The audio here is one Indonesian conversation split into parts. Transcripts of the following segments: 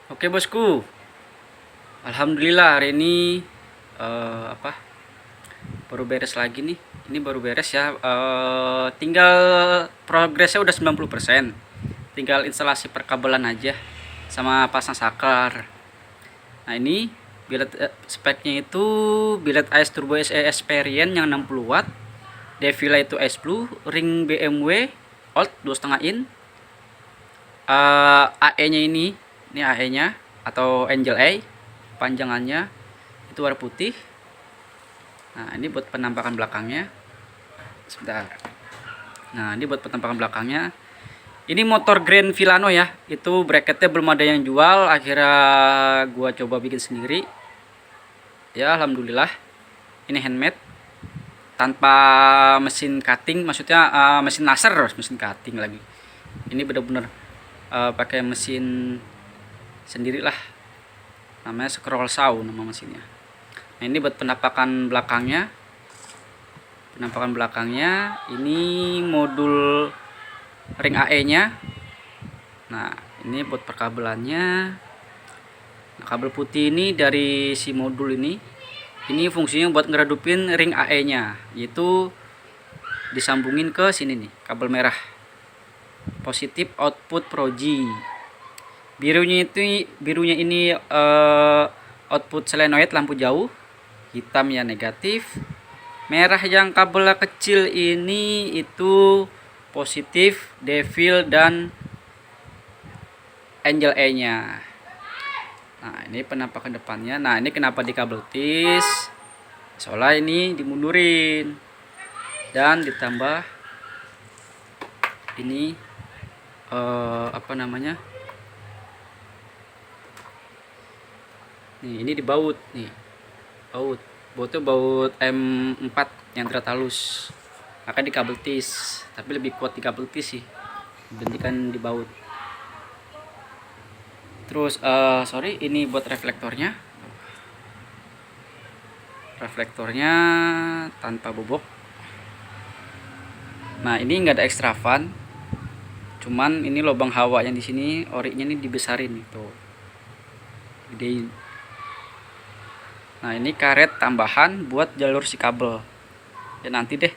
Oke bosku, alhamdulillah hari ini baru beres lagi nih. Ini baru beres ya. Tinggal progresnya udah 90%. Tinggal instalasi perkabelan aja sama pasang saklar. Nah ini billet speknya itu billet AS Turbo SE Experience yang 60 watt, Devila itu S Blue, ring BMW Old 2,5 in. AE-nya ini AE-nya atau Angel A, panjangannya itu warna putih. Nah ini buat penampakan belakangnya. Sebentar. Nah ini buat penampakan belakangnya. Ini motor Grand Vilano ya. Itu bracketnya belum ada yang jual. Akhirnya gua coba bikin sendiri. Ya alhamdulillah. Ini handmade tanpa mesin cutting, maksudnya mesin laser, mesin cutting lagi. Ini benar-benar pakai mesin sendirilah. Namanya scroll saw nama mesinnya. Nah ini buat penampakan belakangnya. Penampakan belakangnya ini modul ring AE nya. Nah ini buat perkabelannya. Nah, kabel putih ini dari si modul ini fungsinya buat ngeredupin ring AE nya, yaitu disambungin ke sini nih, kabel merah positif output proji. Birunya ini output solenoid lampu jauh, hitam ya negatif. Merah yang kabel kecil ini itu positif, devil dan angel A nya. Nah ini penampakan depannya. Nah ini kenapa di kabel tis, soalnya ini dimundurin dan ditambah ini nih, ini dibaut nih, bautnya baut M4 yang halus. Maka di kabel tis, tapi lebih kuat di kabel tis sih dibandingkan di baut. Terus sorry, ini buat reflektornya tanpa bobok. Nah ini nggak ada extra fan, cuman ini lubang hawa yang di sini orinya ini dibesarin itu, gedein. Nah ini karet tambahan buat jalur si kabel ya, nanti deh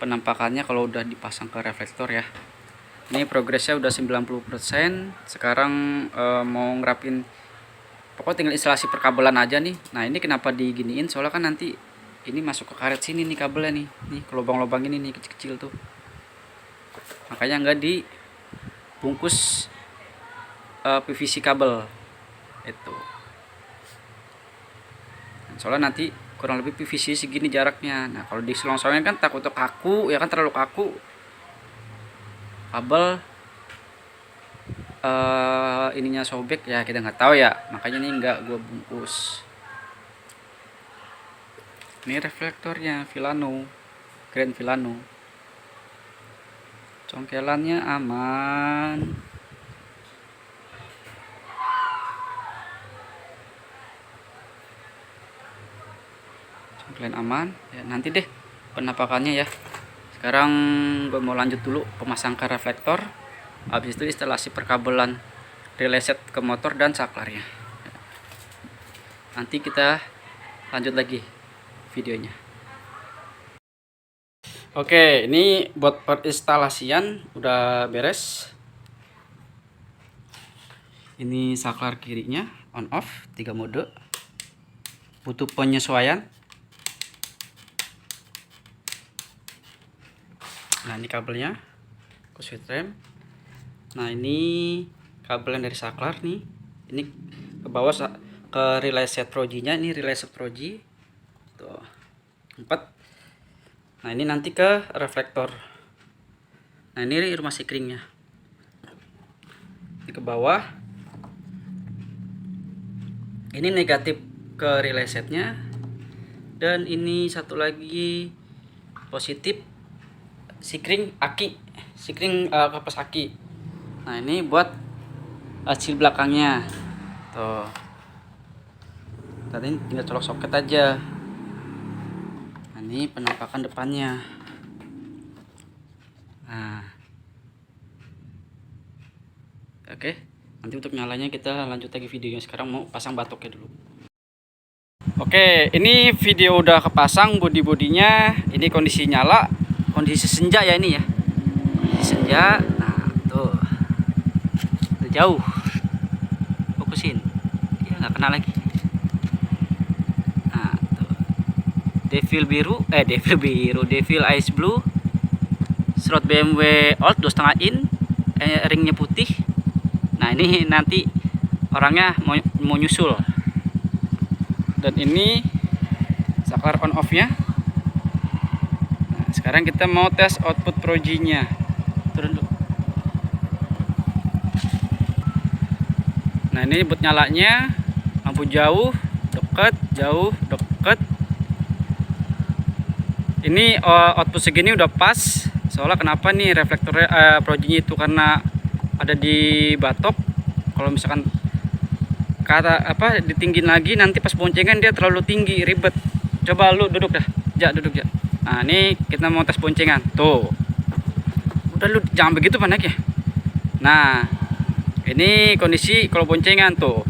penampakannya kalau udah dipasang ke reflektor ya. Ini progresnya udah 90%. Sekarang mau ngerapin, pokoknya tinggal instalasi perkabelan aja nih. Nah ini kenapa diginiin, soalnya kan nanti ini masuk ke karet sini nih kabelnya nih ke lubang-lubang ini nih kecil-kecil tuh, makanya nggak dibungkus PVC kabel itu. Soalnya nanti kurang lebih PVC segini jaraknya. Nah kalau diselongsongin kan takutnya kaku ya kan, terlalu kaku kabel, ininya sobek ya, kita nggak tahu ya, makanya ini nggak gue bungkus. Ini reflektornya Vilano, Grand Vilano, congkelannya aman. Congkelan aman ya, nanti deh penampakannya ya. Sekarang gue mau lanjut dulu pemasang ke reflektor, habis itu instalasi perkabelan relay set ke motor dan saklarnya. Nanti kita lanjut lagi videonya. Oke, ini buat perinstalasian udah beres. Ini saklar kirinya on off 3 mode, butuh penyesuaian. Nah ini kabelnya ke switch rem. Nah ini kabel yang dari saklar nih, ini ke bawah ke relay set proji nya. Ini relay set proji tuh 4. Nah ini nanti ke reflektor. Nah ini rumah sikringnya, ini ke bawah. Ini negatif ke relay setnya, dan ini satu lagi positif sikring aki, sikring kapas aki. Nah ini buat hasil belakangnya tuh. Tadi tinggal colok soket aja. Nah ini penampakan depannya. Nah oke, mantap. Nanti untuk nyalanya kita lanjut lagi videonya. Sekarang mau pasang batoknya dulu. Oke, ini video udah kepasang bodinya. Ini kondisi nyala, kondisi senja ya ini ya. Kondisi senja. Nah, tuh. Udah jauh. Fokusin. Ya nggak kena lagi. Nah, tuh. Devil Ice Blue. Slot BMW Old 2,5 in. Ringnya putih. Nah, ini nanti orangnya mau nyusul. Dan ini saklar on off nya. Nah, sekarang kita mau tes output Pro-G-nya. Turun dulu. Nah, ini buat nyalanya, lampu jauh, dekat, jauh, dekat. Ini output segini udah pas. Soalnya kenapa nih reflektornya Pro-G-nya itu karena ada di batok. Kalau misalkan ditinggin lagi, nanti pas boncengan dia terlalu tinggi, ribet. Coba lu duduk dah, duduk. Nah, ini kita mau tes boncengan. Tuh. Udah lu jangan begitu panak ya. Nah, ini kondisi kalau boncengan tuh.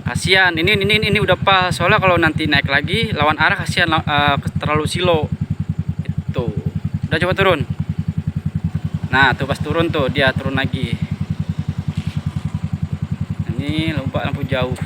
Kasihan, ini udah pas. Soalnya kalau nanti naik lagi lawan arah kasihan terlalu silo. Itu. Udah coba turun. Nah, tuh pas turun tuh dia turun lagi. Ini lampu jauh.